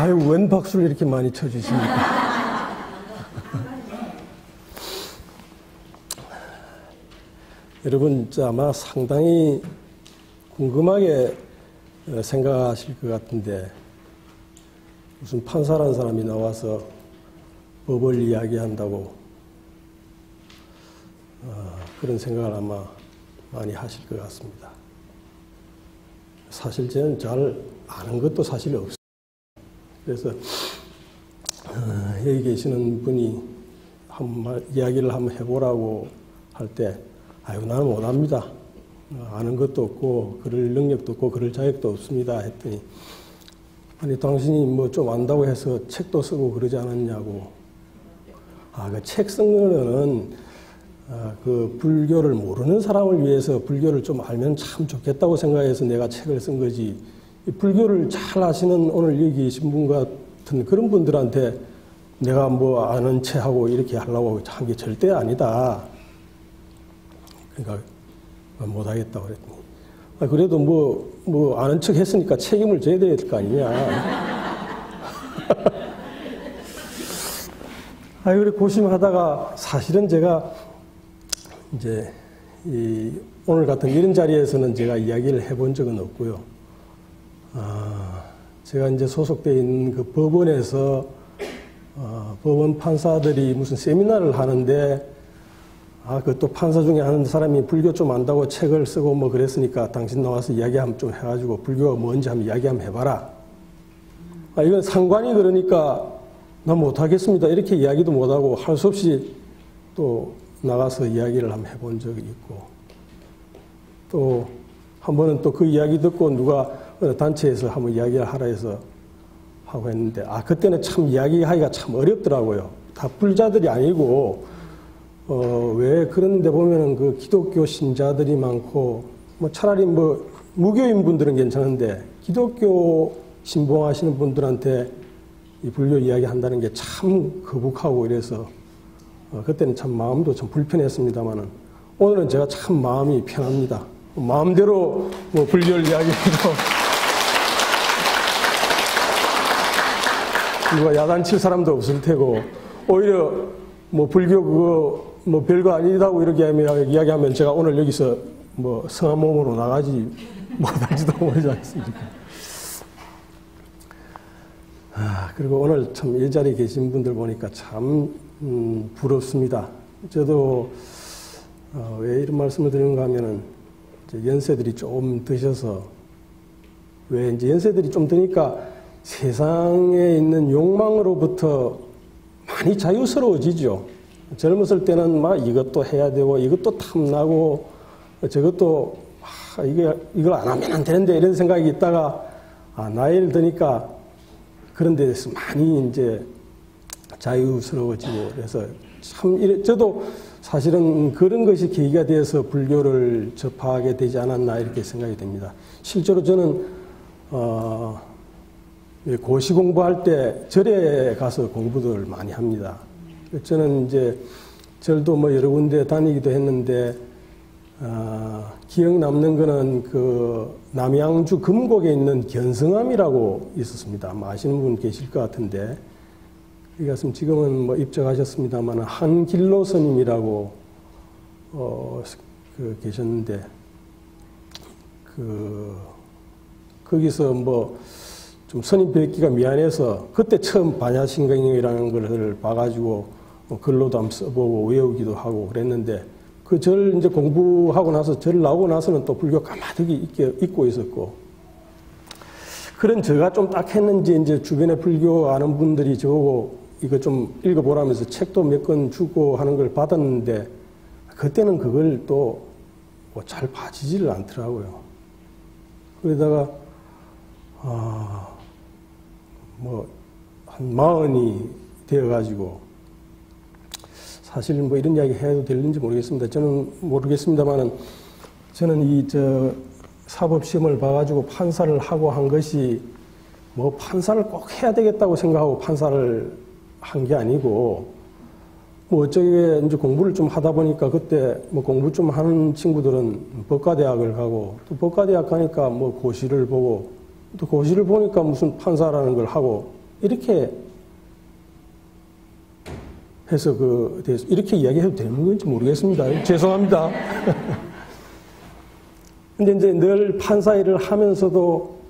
아유, 웬 박수를 이렇게 많이 쳐주십니까? 여러분, 아마 상당히 궁금하게 생각하실 것 같은데, 무슨 판사라는 사람이 나와서 법을 이야기한다고 그런 생각을 아마 많이 하실 것 같습니다. 사실 저는 잘 아는 것도 사실 없어요. 그래서 여기 계시는 분이 이야기를 한번 해보라고 할 때 아유, 나는 못합니다. 아는 것도 없고 그럴 능력도 없고 그럴 자격도 없습니다 했더니, 아니 당신이 뭐 좀 안다고 해서 책도 쓰고 그러지 않았냐고. 그 책 쓴 거는 그 불교를 모르는 사람을 위해서 불교를 좀 알면 참 좋겠다고 생각해서 내가 책을 쓴 거지, 불교를 잘 아시는 오늘 여기 계신 분 같은 그런 분들한테 내가 뭐 아는 체하고 이렇게 하려고 한 게 절대 아니다. 그러니까 못하겠다고 그랬더니, 그래도 뭐 아는 척 했으니까 책임을 져야 될 거 아니냐. 그래 고심하다가 사실은 제가 이제 오늘 같은 이런 자리에서는 제가 이야기를 해본 적은 없고요. 제가 이제 소속되어 있는 그 법원에서 법원 판사들이 무슨 세미나를 하는데, 그 또 판사 중에 하는 사람이 불교 좀 안다고 책을 쓰고 뭐 그랬으니까 당신 나와서 이야기 한번 좀 해가지고 불교가 뭔지 한번 이야기 한번 해봐라. 이건 상관이 그러니까 나 못하겠습니다 이렇게 이야기도 못하고 할 수 없이 또 나가서 이야기를 한번 해본 적이 있고, 또 한 번은 또 그 이야기 듣고 누가 어느 단체에서 한번 이야기를 하라 해서 하고 했는데, 그때는 참 이야기하기가 참 어렵더라고요. 다 불자들이 아니고, 왜 그런데 보면은 그 기독교 신자들이 많고, 뭐 차라리 뭐 무교인 분들은 괜찮은데, 기독교 신봉하시는 분들한테 이 불교 이야기 한다는 게 참 거북하고 이래서, 그때는 참 마음도 참 불편했습니다만은, 오늘은 제가 참 마음이 편합니다. 마음대로 뭐 불교를 이야기해도 누가 야단칠 사람도 없을 테고, 오히려 뭐 불교 그거 뭐 별거 아니다고 이렇게 이야기하면 제가 오늘 여기서 뭐 성한 몸으로 나가지 못할지도 모르지 않습니까? 그리고 오늘 참 일자리에 계신 분들 보니까 참 부럽습니다. 저도 왜 이런 말씀을 드리는가 하면은, 이제 연세들이 좀 드셔서, 왜 이제 연세들이 좀 드니까 세상에 있는 욕망으로부터 많이 자유스러워지죠. 젊었을 때는 막 이것도 해야 되고 이것도 탐나고 저것도 이걸 안 하면 안 되는데 이런 생각이 있다가, 나이를 드니까 그런 데서 많이 이제 자유스러워지고, 그래서 참 저도 사실은 그런 것이 계기가 되어서 불교를 접하게 되지 않았나 이렇게 생각이 됩니다. 실제로 저는 고시 공부할 때 절에 가서 공부를 많이 합니다. 저는 이제 절도 뭐 여러 군데 다니기도 했는데, 기억 남는 거는 그 남양주 금곡에 있는 견성암이라고 있었습니다. 아마 아시는 분 계실 것 같은데, 여기 갔으면 지금은 뭐 입적하셨습니다만 한길로 스님이라고 계셨는데, 거기서 뭐 좀 스님 뵙기가 미안해서 그때 처음 반야신경이라는 걸 봐가지고 글로도 한번 써보고 외우기도 하고 그랬는데, 그 절 이제 공부하고 나서 절 나오고 나서는 또 불교 가마득히 잊고 있었고, 그런 저가 좀 딱했는지 이제 주변에 불교 아는 분들이 저보고 이거 좀 읽어보라면서 책도 몇 권 주고 하는 걸 받았는데, 그때는 그걸 또 뭐 잘 봐지지를 않더라고요. 그러다가 뭐 한 40이 되어가지고, 사실 뭐 이런 이야기 해도 되는지 모르겠습니다. 저는 모르겠습니다만은, 저는 사법시험을 봐가지고 판사를 하고 한 것이 뭐 판사를 꼭 해야 되겠다고 생각하고 판사를 한 게 아니고, 뭐 어쩌게 이제 공부를 좀 하다 보니까 그때 뭐 공부 좀 하는 친구들은 법과대학을 가고, 또 법과대학 가니까 뭐 고시를 보고, 또 고시를 보니까 무슨 판사라는 걸 하고, 이렇게 해서 이렇게 이야기해도 되는 건지 모르겠습니다. 죄송합니다. 근데 이제 늘 판사 일을 하면서도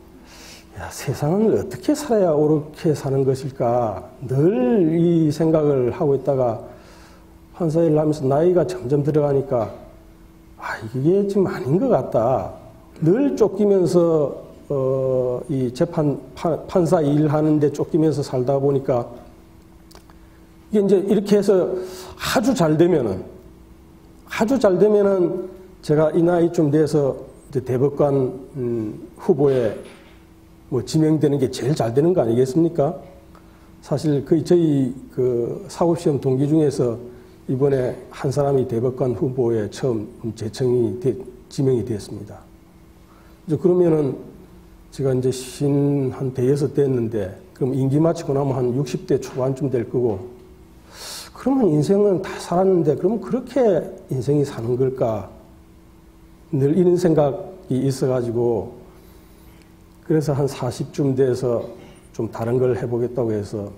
야, 세상은 어떻게 살아야 옳게 사는 것일까 늘 이 생각을 하고 있다가 판사 일을 하면서 나이가 점점 들어가니까 이게 지금 아닌 것 같다. 늘 쫓기면서 이 판사 일하는데 쫓기면서 살다 보니까 이게 이제 이렇게 해서 아주 잘 되면은 제가 이 나이쯤 돼서 이제 대법관 후보에 뭐 지명되는 게 제일 잘 되는 거 아니겠습니까? 사실 저희 그 사법시험 동기 중에서 이번에 한 사람이 대법관 후보에 처음 지명이 됐습니다. 이제 그러면은 제가 이제 한 대여섯 됐는데 그럼 임기 마치고 나면 한 60대 초반쯤 될 거고 그러면 인생은 다 살았는데 그러면 그렇게 인생이 사는 걸까? 늘 이런 생각이 있어가지고 그래서 한 40쯤 돼서 좀 다른 걸 해보겠다고 해서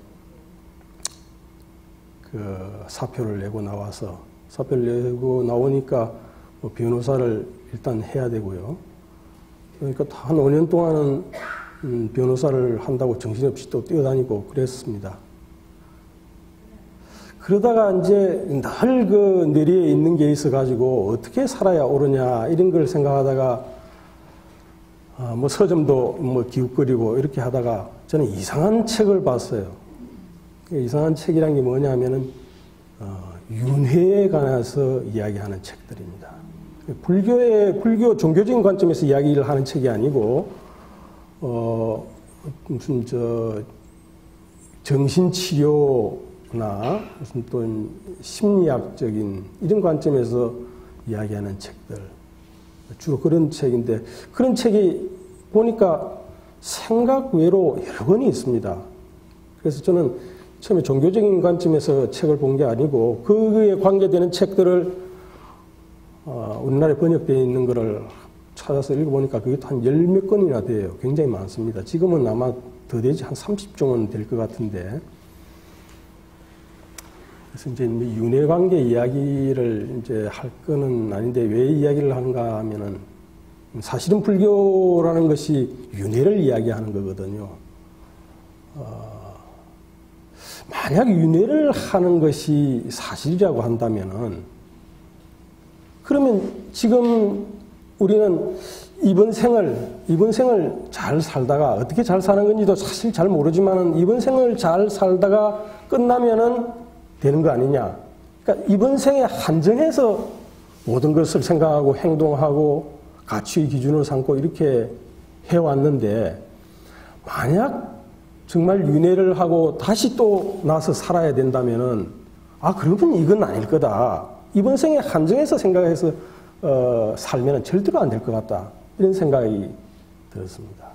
그 사표를 내고 나오니까 뭐 변호사를 일단 해야 되고요. 그러니까 한 5년 동안은 변호사를 한다고 정신없이 또 뛰어다니고 그랬습니다. 그러다가 이제 늘 그 내리에 있는 게 있어가지고 어떻게 살아야 옳으냐 이런 걸 생각하다가 뭐 서점도 뭐 기웃거리고 이렇게 하다가 저는 이상한 책을 봤어요. 이상한 책이란 게 뭐냐면은 윤회에 관해서 이야기하는 책들입니다. 불교 종교적인 관점에서 이야기를 하는 책이 아니고 무슨 정신치료나 무슨 또 심리학적인 이런 관점에서 이야기하는 책들 주로 그런 책인데 그런 책이 보니까 생각 외로 여러 권이 있습니다. 그래서 저는 처음에 종교적인 관점에서 책을 본 게 아니고 그에 관계되는 책들을 우리나라에 번역되어 있는 거를 찾아서 읽어보니까 그게 한 10몇 권이나 돼요. 굉장히 많습니다. 지금은 아마 더 되지 한 30종은 될 것 같은데 그래서 이제 윤회 관계 이야기를 이제 할 거는 아닌데 왜 이야기를 하는가 하면은 사실은 불교라는 것이 윤회를 이야기하는 거거든요. 만약 윤회를 하는 것이 사실이라고 한다면은 그러면 지금 우리는 이번 생을 잘 살다가 어떻게 잘 사는 건지도 사실 잘 모르지만은 이번 생을 잘 살다가 끝나면은 되는 거 아니냐. 그러니까 이번 생에 한정해서 모든 것을 생각하고 행동하고 가치의 기준을 삼고 이렇게 해왔는데 만약 정말 윤회를 하고 다시 또 나서 살아야 된다면은 그러면 이건 아닐 거다. 이번 생에 한정해서 생각해서 살면은 절대로 안 될 것 같다. 이런 생각이 들었습니다.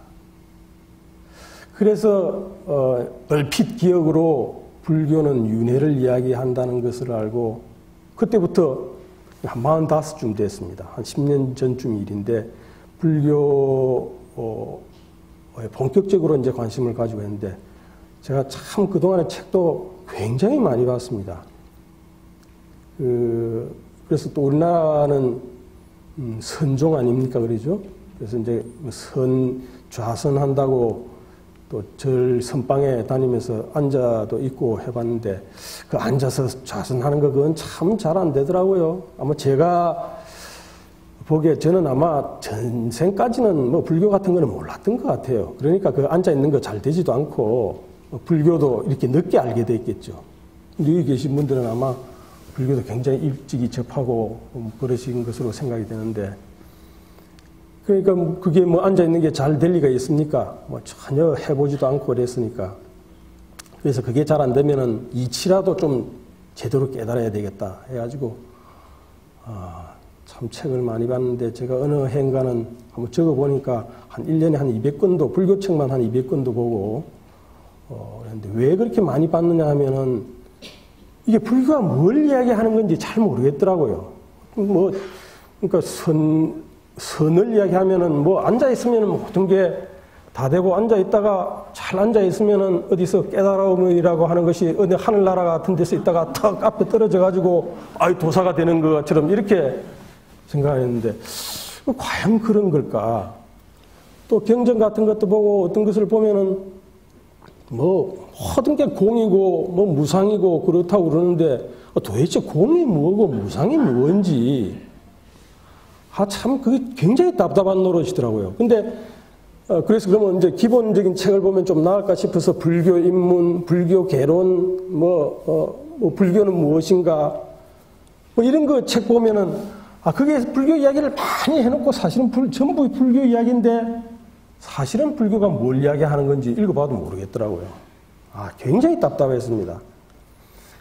그래서 얼핏 기억으로 불교는 윤회를 이야기한다는 것을 알고 그때부터 한 45쯤 됐습니다. 한 10년 전쯤 일인데 불교에 본격적으로 이제 관심을 가지고 했는데 제가 참 그동안에 책도 굉장히 많이 봤습니다. 그래서 또 우리나라는 선종 아닙니까? 그러죠? 그래서 이제 좌선한다고 또 절 선방에 다니면서 앉아도 있고 해봤는데 그 앉아서 좌선하는 거 그건 참 잘 안 되더라고요. 아마 제가 보기에 저는 아마 전생까지는 뭐 불교 같은 거는 몰랐던 것 같아요. 그러니까 그 앉아 있는 거 잘 되지도 않고 불교도 이렇게 늦게 알게 됐겠죠. 여기 계신 분들은 아마 불교도 굉장히 일찍이 접하고 그러신 것으로 생각이 되는데 그러니까 그게 뭐 앉아있는 게 잘 될 리가 있습니까? 뭐 전혀 해보지도 않고 그랬으니까. 그래서 그게 잘 안 되면은 이치라도 좀 제대로 깨달아야 되겠다 해가지고, 참 책을 많이 봤는데 제가 어느 해인가는 한번 적어보니까 한 1년에 한 200권도, 불교책만 한 200권도 보고, 그랬는데 왜 그렇게 많이 봤느냐 하면은 이게 불교가 뭘 이야기하는 건지 잘 모르겠더라고요. 그러니까 선을 이야기하면은 뭐 앉아있으면은 모든 게 다 되고 앉아있다가 잘 앉아있으면은 어디서 깨달음이라고 하는 것이 어디 하늘나라 같은 데서 있다가 턱 앞에 떨어져가지고 도사가 되는 것처럼 이렇게 생각했는데 과연 그런 걸까? 또 경전 같은 것도 보고 어떤 것을 보면은 모든 게 공이고 무상이고 그렇다고 그러는데 도대체 공이 뭐고 무상이 뭔지 참 그게 굉장히 답답한 노릇이더라고요. 근데 그래서 그러면 이제 기본적인 책을 보면 좀 나을까 싶어서 불교 입문, 불교 개론, 불교는 무엇인가 이런 거 책 보면은 그게 불교 이야기를 많이 해놓고 사실은 전부 불교 이야기인데 사실은 불교가 뭘 이야기하는 건지 읽어봐도 모르겠더라고요. 굉장히 답답했습니다.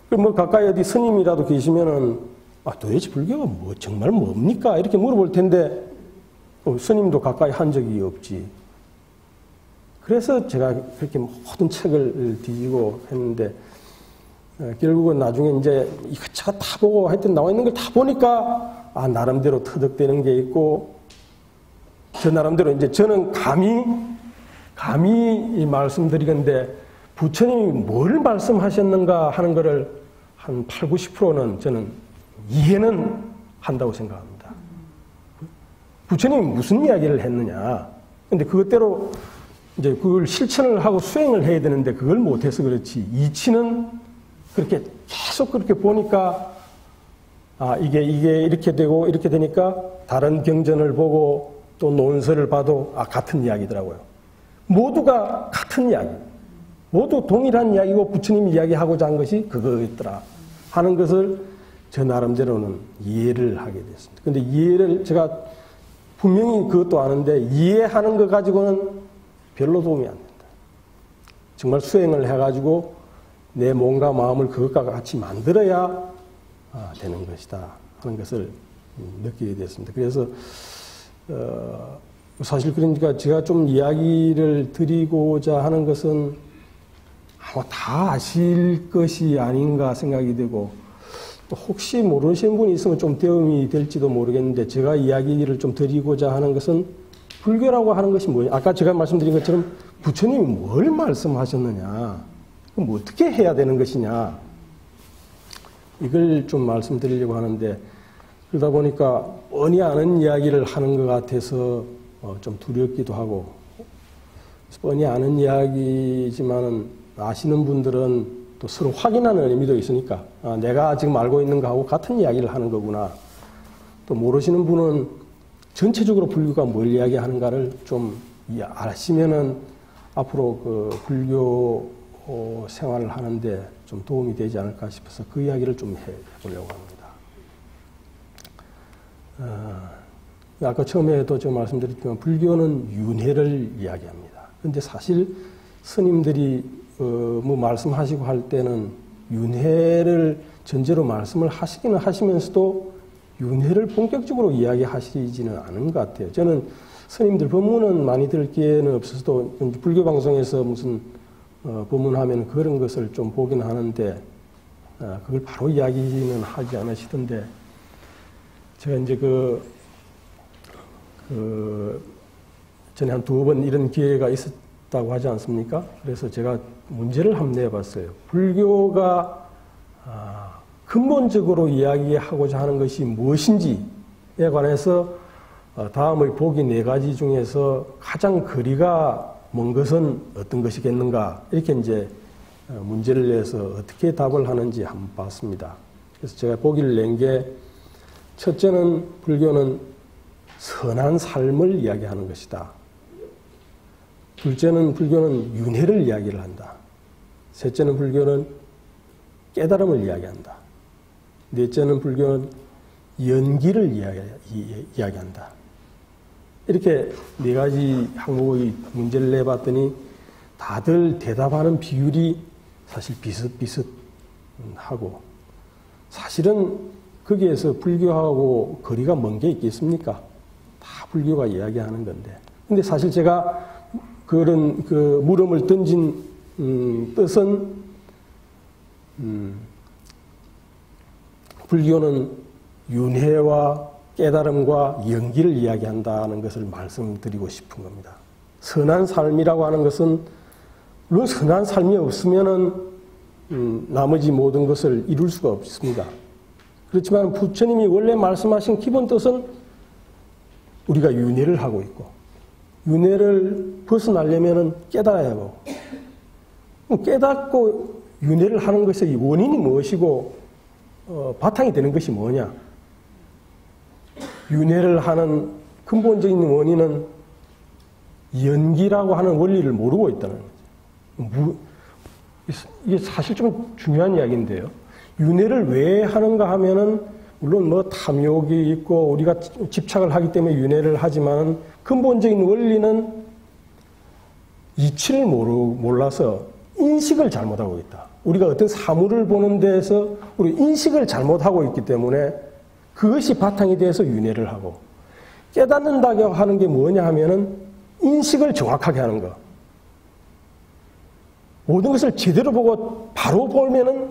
그럼 가까이 어디 스님이라도 계시면은 도대체 불교가 정말 뭡니까? 이렇게 물어볼 텐데 스님도 가까이 한 적이 없지. 그래서 제가 그렇게 모든 책을 뒤지고 했는데 결국은 나중에 이제 이것저것 다 보고 하여튼 나와 있는 걸 다 보니까 나름대로 터득되는 게 있고 저 나름대로 이제 저는 감히 말씀드리건데 부처님이 뭘 말씀하셨는가 하는 거를 한 8, 90%는 저는 이해는 한다고 생각합니다. 부처님이 무슨 이야기를 했느냐. 근데 그것대로 이제 그걸 실천을 하고 수행을 해야 되는데 그걸 못해서 그렇지. 이치는 그렇게 계속 그렇게 보니까 이게 이렇게 되고 이렇게 되니까 다른 경전을 보고 또 논설을 봐도 같은 이야기더라고요. 모두가 같은 이야기. 모두 동일한 이야기고 부처님이 이야기하고자 한 것이 그거였더라 하는 것을 저 나름대로는 이해를 하게 됐습니다. 근데 이해를 제가 분명히 그것도 아는데 이해하는 것 가지고는 별로 도움이 안 된다. 정말 수행을 해가지고 내 몸과 마음을 그것과 같이 만들어야 되는 것이다 하는 것을 느끼게 됐습니다. 그래서 사실 그러니까 제가 좀 이야기를 드리고자 하는 것은 아마 다 아실 것이 아닌가 생각이 되고 또 혹시 모르시는 분이 있으면 좀 도움이 될지도 모르겠는데 제가 이야기를 좀 드리고자 하는 것은 불교라고 하는 것이 뭐냐. 아까 제가 말씀드린 것처럼 부처님이 뭘 말씀하셨느냐. 그럼 어떻게 해야 되는 것이냐. 이걸 좀 말씀드리려고 하는데 그러다 보니까 뻔히 아는 이야기를 하는 것 같아서 좀 두렵기도 하고 뻔히 아는 이야기지만은 아시는 분들은 또 서로 확인하는 의미도 있으니까 내가 지금 알고 있는 거하고 같은 이야기를 하는 거구나. 또 모르시는 분은 전체적으로 불교가 뭘 이야기하는가를 좀 아시면은 앞으로 그 불교 생활을 하는데 좀 도움이 되지 않을까 싶어서 그 이야기를 좀 해보려고 합니다. 아까 처음에도 제가 말씀드렸지만 불교는 윤회를 이야기합니다. 그런데 사실 스님들이 말씀하시고 할 때는 윤회를 전제로 말씀을 하시기는 하시면서도 윤회를 본격적으로 이야기하시지는 않은 것 같아요. 저는 스님들 법문은 많이 들을 기회는 없어서도 불교 방송에서 무슨 법문하면 그런 것을 좀 보긴 하는데 그걸 바로 이야기는 하지 않으시던데 제가 이제 전에 한 2번 이런 기회가 있었다고 하지 않습니까? 그래서 제가 문제를 한번 내봤어요. 불교가 근본적으로 이야기하고자 하는 것이 무엇인지에 관해서 다음의 보기 4가지 중에서 가장 거리가 먼 것은 어떤 것이겠는가 이렇게 이제 문제를 내서 어떻게 답을 하는지 한번 봤습니다. 그래서 제가 보기를 낸 게 첫째는 불교는 선한 삶을 이야기하는 것이다. 둘째는 불교는 윤회를 이야기를 한다. 셋째는 불교는 깨달음을 이야기한다. 넷째는 불교는 연기를 이야기한다. 이렇게 4가지 항목의 문제를 내봤더니 다들 대답하는 비율이 사실 비슷비슷하고 사실은 거기에서 불교하고 거리가 먼 게 있겠습니까? 다 불교가 이야기하는 건데. 근데 사실 제가 그런 그 물음을 던진 뜻은 불교는 윤회와 깨달음과 연기를 이야기한다는 것을 말씀드리고 싶은 겁니다. 선한 삶이라고 하는 것은 물론 선한 삶이 없으면은 나머지 모든 것을 이룰 수가 없습니다. 그렇지만 부처님이 원래 말씀하신 기본 뜻은 우리가 윤회를 하고 있고, 윤회를 벗어나려면은 깨달아야 하고, 깨닫고 윤회를 하는 것의 원인이 무엇이고 바탕이 되는 것이 뭐냐? 윤회를 하는 근본적인 원인은 연기라고 하는 원리를 모르고 있다는 거죠. 이게 사실 좀 중요한 이야기인데요. 윤회를 왜 하는가 하면은 물론 뭐 탐욕이 있고 우리가 집착을 하기 때문에 윤회를 하지만 근본적인 원리는 이치를 몰라서 인식을 잘못하고 있다. 우리가 어떤 사물을 보는 데에서 우리 인식을 잘못하고 있기 때문에 그것이 바탕이 돼서 윤회를 하고, 깨닫는다고 하는 게 뭐냐 하면은 인식을 정확하게 하는 거. 모든 것을 제대로 보고 바로 보면은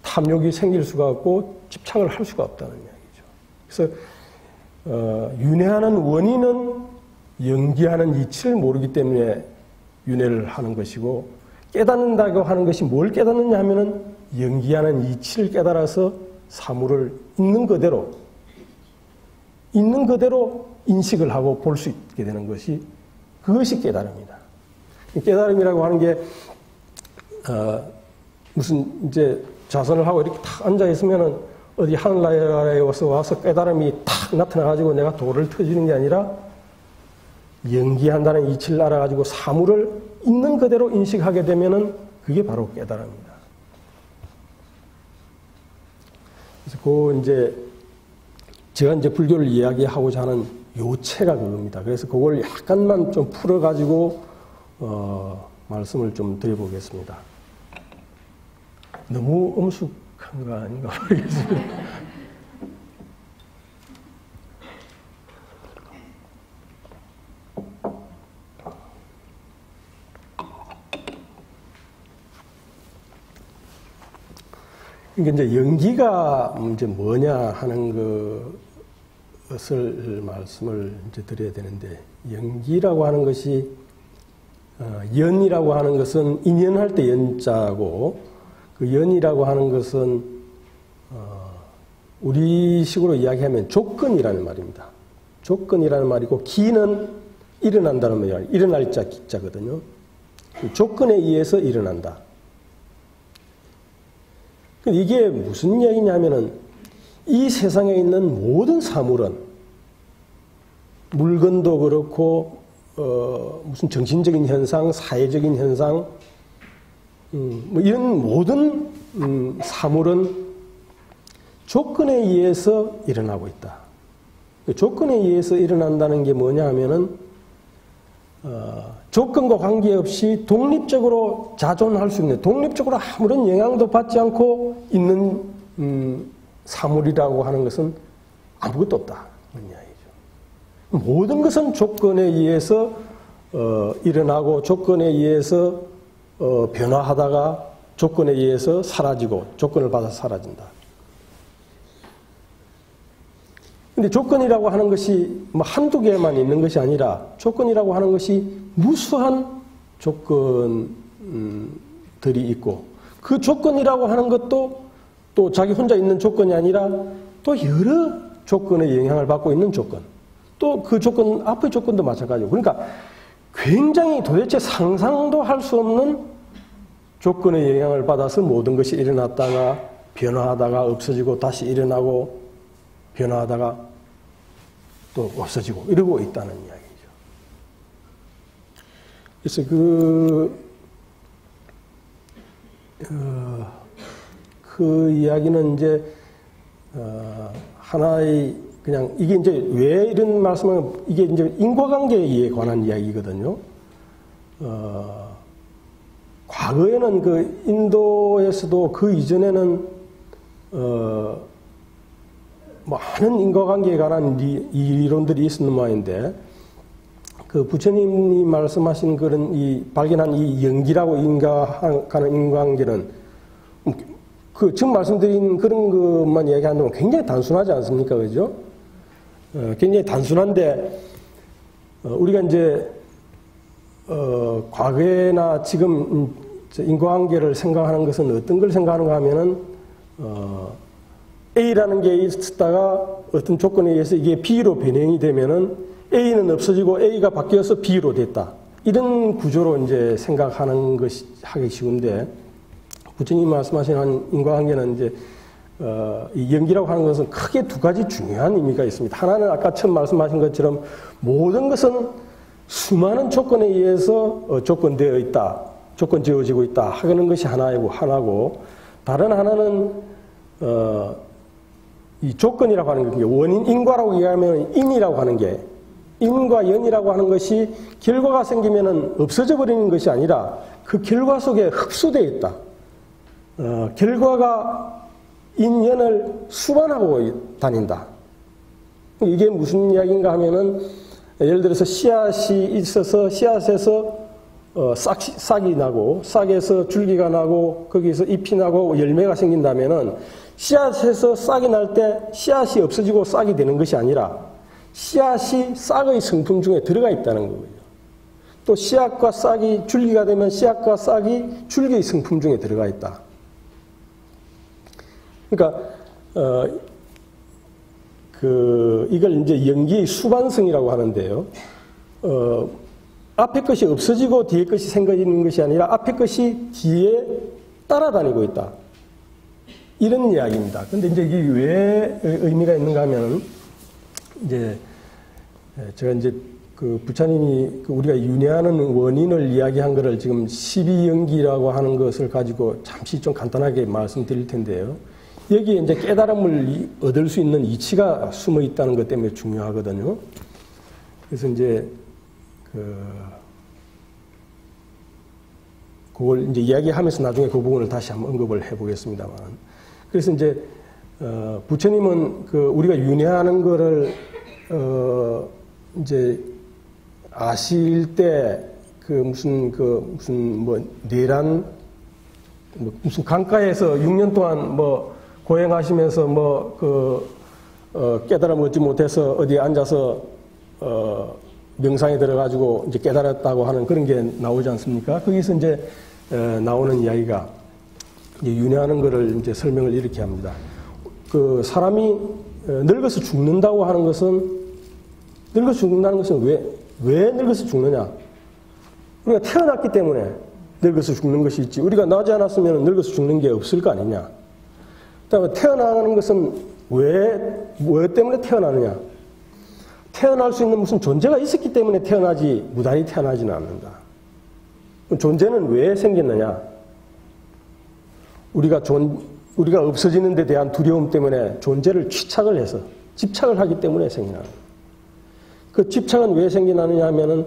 탐욕이 생길 수가 없고 집착을 할 수가 없다는 이야기죠. 그래서 윤회하는 원인은 연기하는 이치를 모르기 때문에 윤회를 하는 것이고, 깨닫는다고 하는 것이 뭘 깨닫느냐 하면은 연기하는 이치를 깨달아서 사물을 있는 그대로 인식을 하고 볼 수 있게 되는 것이, 그것이 깨달음이다. 깨달음이라고 하는 게 무슨 이제 좌선을 하고 이렇게 탁 앉아 있으면은 어디 하늘나라에 와서 깨달음이 탁 나타나가지고 내가 돌을 터지는 게 아니라 연기한다는 이치를 알아가지고 사물을 있는 그대로 인식하게 되면은 그게 바로 깨달음입니다. 그래서 제가 이제 불교를 이야기하고자 하는 요체가 그겁니다. 그래서 그걸 약간만 좀 풀어가지고 말씀을 좀 드려보겠습니다. 너무 엄숙한 거 아닌가 모르겠습니다. 그러니까 이제 연기가 이제 뭐냐 하는 것을 말씀을 이제 드려야 되는데, 연기라고 하는 것이 연이라고 하는 것은 인연할 때 연자고, 그 연이라고 하는 것은 우리식으로 이야기하면 조건이라는 말입니다. 조건이라는 말이고, 기는 일어난다는 말이에요. 일어날 자 기자거든요. 조건에 의해서 일어난다. 이게 무슨 이야기냐면은 이 세상에 있는 모든 사물은, 물건도 그렇고 무슨 정신적인 현상, 사회적인 현상, 뭐 이런 모든 사물은 조건에 의해서 일어나고 있다. 조건에 의해서 일어난다는 게 뭐냐 하면은 조건과 관계없이 독립적으로 자존할 수 있는, 독립적으로 아무런 영향도 받지 않고 있는 사물이라고 하는 것은 아무것도 없다. 그런 이야기죠. 모든 것은 조건에 의해서 일어나고, 조건에 의해서 변화하다가 조건에 의해서 사라지고, 조건을 받아서 사라진다. 근데 조건이라고 하는 것이 뭐 한두 개만 있는 것이 아니라, 조건이라고 하는 것이 무수한 조건들이 있고, 그 조건이라고 하는 것도 또 자기 혼자 있는 조건이 아니라 또 여러 조건의 영향을 받고 있는 조건, 또 그 조건 앞의 조건도 마찬가지고, 그러니까 굉장히 도대체 상상도 할 수 없는 조건의 영향을 받아서 모든 것이 일어났다가 변화하다가 없어지고 다시 일어나고 변화하다가 또 없어지고 이러고 있다는 이야기죠. 그래서 그 이야기는 이제 하나의 그냥 이게 이제 왜 이런 말씀을, 이게 이제 인과관계에 관한 이야기거든요. 과거에는 그 인도에서도 그 이전에는 많은 인과관계에 관한 이론들이 있었는 모양인데, 그 부처님이 말씀하신 그런 발견한 이 연기라고 하는 인과관계는 지금 말씀드린 그런 것만 얘기한다면 굉장히 단순하지 않습니까? 그죠? 굉장히 단순한데, 우리가 이제 과거나 지금 인과관계를 생각하는 것은 어떤 걸 생각하는가 하면은 A라는 게 있었다가 어떤 조건에 의해서 이게 B로 변형이 되면은 A는 없어지고 A가 바뀌어서 B로 됐다. 이런 구조로 이제 생각하는 것이 하기 쉬운데, 부처님 말씀하신 인과관계는 이제 이 연기라고 하는 것은 크게 두 가지 중요한 의미가 있습니다. 하나는 아까 처음 말씀하신 것처럼 모든 것은 수많은 조건에 의해서 조건되어 있다, 조건지어지고 있다 하는 것이 하나고, 다른 하나는 이 조건이라고 하는 게 원인, 인과라고 얘기하면 인이라고 하는 게, 인과 연이라고 하는 것이 결과가 생기면은 없어져 버리는 것이 아니라 그 결과 속에 흡수되어 있다. 결과가 인연을 수반하고 다닌다. 이게 무슨 이야기인가 하면은, 예를 들어서 씨앗이 있어서 씨앗에서 싹이 나고, 싹에서 줄기가 나고, 거기서 잎이 나고 열매가 생긴다면은, 씨앗에서 싹이 날 때 씨앗이 없어지고 싹이 되는 것이 아니라 씨앗이 싹의 성품 중에 들어가 있다는 거고요. 또 씨앗과 싹이 줄기가 되면 씨앗과 싹이 줄기의 성품 중에 들어가 있다. 그러니까 이걸 이제 연기의 수반성이라고 하는데요. 앞에 것이 없어지고 뒤에 것이 생겨지는 것이 아니라 앞에 것이 뒤에 따라다니고 있다. 이런 이야기입니다. 근데 이제 이게 왜 의미가 있는가 하면, 이제 제가 이제 그 부처님이 우리가 윤회하는 원인을 이야기한 것을 지금 12연기라고 하는 것을 가지고 잠시 좀 간단하게 말씀드릴 텐데요. 여기에 이제 깨달음을 얻을 수 있는 이치가 숨어 있다는 것 때문에 중요하거든요. 그래서 이제 그걸 이제 이야기하면서 나중에 그 부분을 다시 한번 언급을 해보겠습니다만. 그래서 이제 부처님은 우리가 윤회하는 거를 이제 아실 때 무슨 내란 무슨 강가에서 6년 동안 고행하시면서 깨달음 얻지 못해서 어디에 앉아서 명상에 들어가지고 이제 깨달았다고 하는 그런 게 나오지 않습니까? 거기서 이제 나오는 이야기가 이제 윤회하는 거를 이제 설명을 이렇게 합니다. 사람이 늙어서 죽는다고 하는 것은, 늙어서 죽는다는 것은 왜 늙어서 죽느냐? 우리가 태어났기 때문에 늙어서 죽는 것이 있지. 우리가 나지 않았으면 늙어서 죽는 게 없을 거 아니냐? 그다음에 태어나는 것은 왜 때문에 태어나느냐? 태어날 수 있는 무슨 존재가 있었기 때문에 태어나지, 무단히 태어나지는 않는다. 존재는 왜 생겼느냐? 우리가 없어지는 데 대한 두려움 때문에 존재를 취착을 해서, 집착을 하기 때문에 생기나는 거예요. 그 집착은 왜 생기나느냐 하면은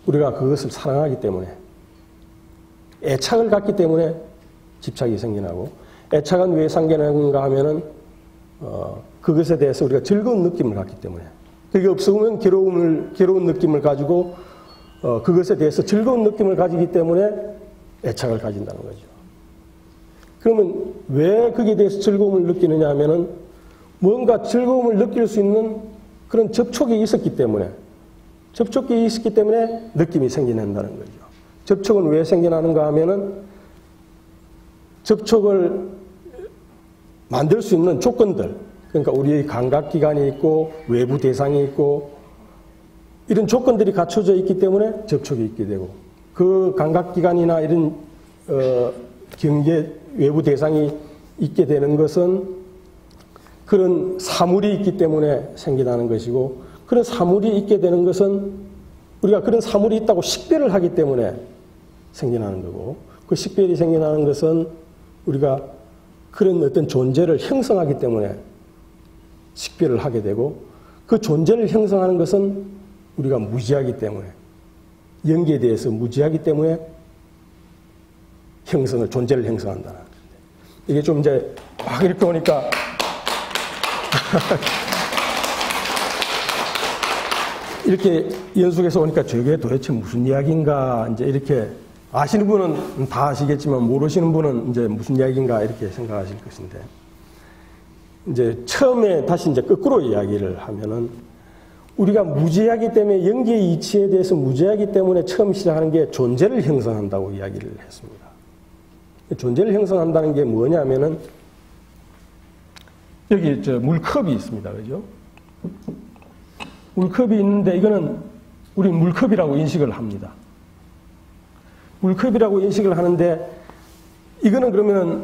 우리가 그것을 사랑하기 때문에, 애착을 갖기 때문에 집착이 생기나고, 애착은 왜 생기는가 하면은 그것에 대해서 우리가 즐거운 느낌을 갖기 때문에, 그게 없으면 괴로운 느낌을 가지고 그것에 대해서 즐거운 느낌을 가지기 때문에 애착을 가진다는 거죠. 그러면 왜 거기에 대해서 즐거움을 느끼느냐 하면은 뭔가 즐거움을 느낄 수 있는 그런 접촉이 있었기 때문에, 느낌이 생겨난다는 거죠. 접촉은 왜 생겨나는가 하면은 접촉을 만들 수 있는 조건들, 그러니까 우리의 감각기관이 있고 외부 대상이 있고 이런 조건들이 갖춰져 있기 때문에 접촉이 있게 되고, 그 감각기관이나 이런 경계 외부 대상이 있게 되는 것은 그런 사물이 있기 때문에 생겨나는 것이고, 그런 사물이 있게 되는 것은 우리가 그런 사물이 있다고 식별을 하기 때문에 생겨나는 거고, 그 식별이 생겨나는 것은 우리가 그런 어떤 존재를 형성하기 때문에 식별을 하게 되고, 그 존재를 형성하는 것은 우리가 무지하기 때문에, 연기에 대해서 무지하기 때문에 존재를 형성한다는 거예요. 이게 좀 이제 막 이렇게 오니까 이렇게 연속해서 오니까 저게 도대체 무슨 이야기인가, 이제 이렇게 아시는 분은 다 아시겠지만 모르시는 분은 이제 무슨 이야기인가 이렇게 생각하실 것인데, 이제 처음에 다시 이제 거꾸로 이야기를 하면은 우리가 무지하기 때문에 영계의 이치에 대해서 무지하기 때문에 처음 시작하는 게 존재를 형성한다고 이야기를 했습니다. 존재를 형성한다는 게 뭐냐면은 여기 물컵이 있습니다. 그죠? 물컵이 있는데 이거는 우리 물컵이라고 인식을 합니다. 물컵이라고 인식을 하는데 이거는 그러면은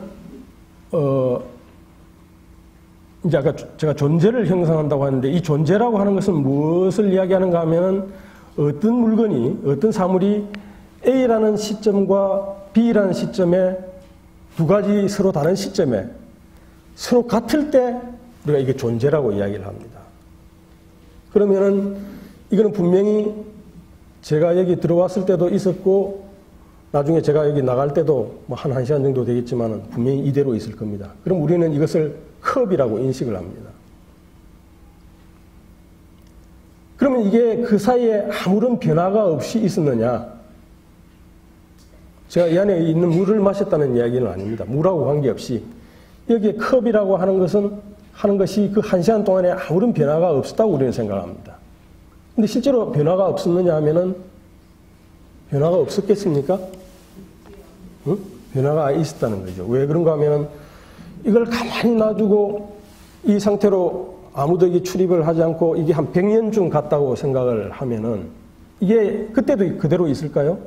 이제 아까 제가 존재를 형성한다고 하는데 이 존재라고 하는 것은 무엇을 이야기하는가 하면은 어떤 물건이 어떤 사물이 A라는 시점과 B라는 시점에 두 가지 서로 다른 시점에 서로 같을 때 우리가 이게 존재라고 이야기를 합니다. 그러면은 이거는 분명히 제가 여기 들어왔을 때도 있었고 나중에 제가 여기 나갈 때도 뭐 한 시간 정도 되겠지만 분명히 이대로 있을 겁니다. 그럼 우리는 이것을 컵이라고 인식을 합니다. 그러면 이게 그 사이에 아무런 변화가 없이 있었느냐? 제가 이 안에 있는 물을 마셨다는 이야기는 아닙니다. 물하고 관계없이. 여기에 컵이라고 하는 것이 그 한 시간 동안에 아무런 변화가 없었다고 우리는 생각합니다. 근데 실제로 변화가 없었느냐 하면은 변화가 없었겠습니까? 응? 변화가 있었다는 거죠. 왜 그런가 하면은 이걸 가만히 놔두고 이 상태로 아무도 이게 출입을 하지 않고 이게 한 100년쯤 갔다고 생각을 하면은 이게 그때도 그대로 있을까요?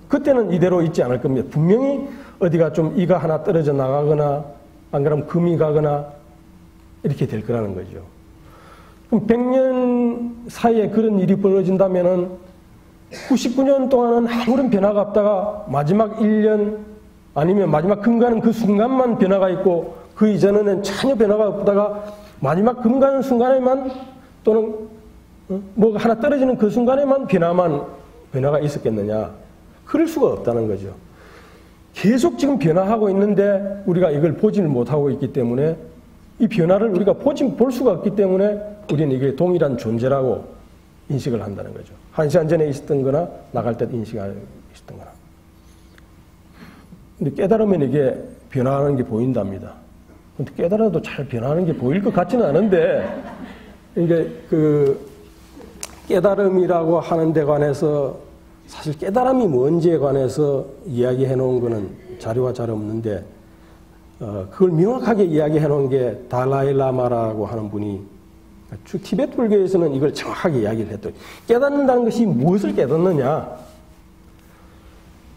그때는 이대로 있지 않을 겁니다. 분명히 어디가 좀 이가 하나 떨어져 나가거나 안 그러면 금이 가거나 이렇게 될 거라는 거죠. 그럼 100년 사이에 그런 일이 벌어진다면은 99년 동안은 아무런 변화가 없다가 마지막 1년 아니면 마지막 금 가는 그 순간만 변화가 있고 그 이전에는 전혀 변화가 없다가 마지막 금 가는 순간에만 또는 뭐가 하나 떨어지는 그 순간에만 변화가 있었겠느냐. 그럴 수가 없다는 거죠. 계속 지금 변화하고 있는데 우리가 이걸 보지를 못하고 있기 때문에 이 변화를 우리가 볼 수가 없기 때문에 우리는 이게 동일한 존재라고 인식을 한다는 거죠. 한 시간 전에 있었던 거나 나갈 때 인식하고 있었던 거나. 근데 깨달으면 이게 변화하는 게 보인답니다. 근데 깨달아도 잘 변화하는 게 보일 것 같지는 않은데 이게 그 깨달음이라고 하는 데 관해서 사실 깨달음이 뭔지에 관해서 이야기해 놓은 거는 자료가 잘 없는데 그걸 명확하게 이야기해 놓은 게 달라일라마라고 하는 분이 쭉 티베트 불교에서는 이걸 정확하게 이야기를 했더니 깨닫는다는 것이 무엇을 깨닫느냐.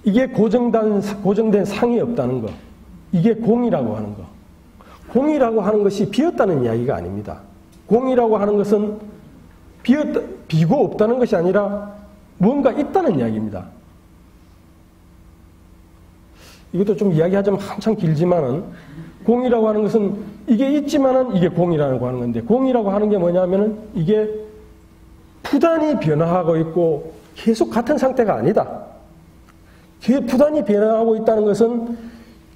이게 고정된 상이 없다는 거. 이게 공이라고 하는 거. 공이라고 하는 것이 비었다는 이야기가 아닙니다. 공이라고 하는 것은 비고 없다는 것이 아니라 뭔가 있다는 이야기입니다. 이것도 좀 이야기하자면 한참 길지만은 공이라고 하는 것은 이게 있지만은 이게 공이라고 하는 건데 공이라고 하는 게 뭐냐면은 이게 부단히 변화하고 있고 계속 같은 상태가 아니다. 부단히 변화하고 있다는 것은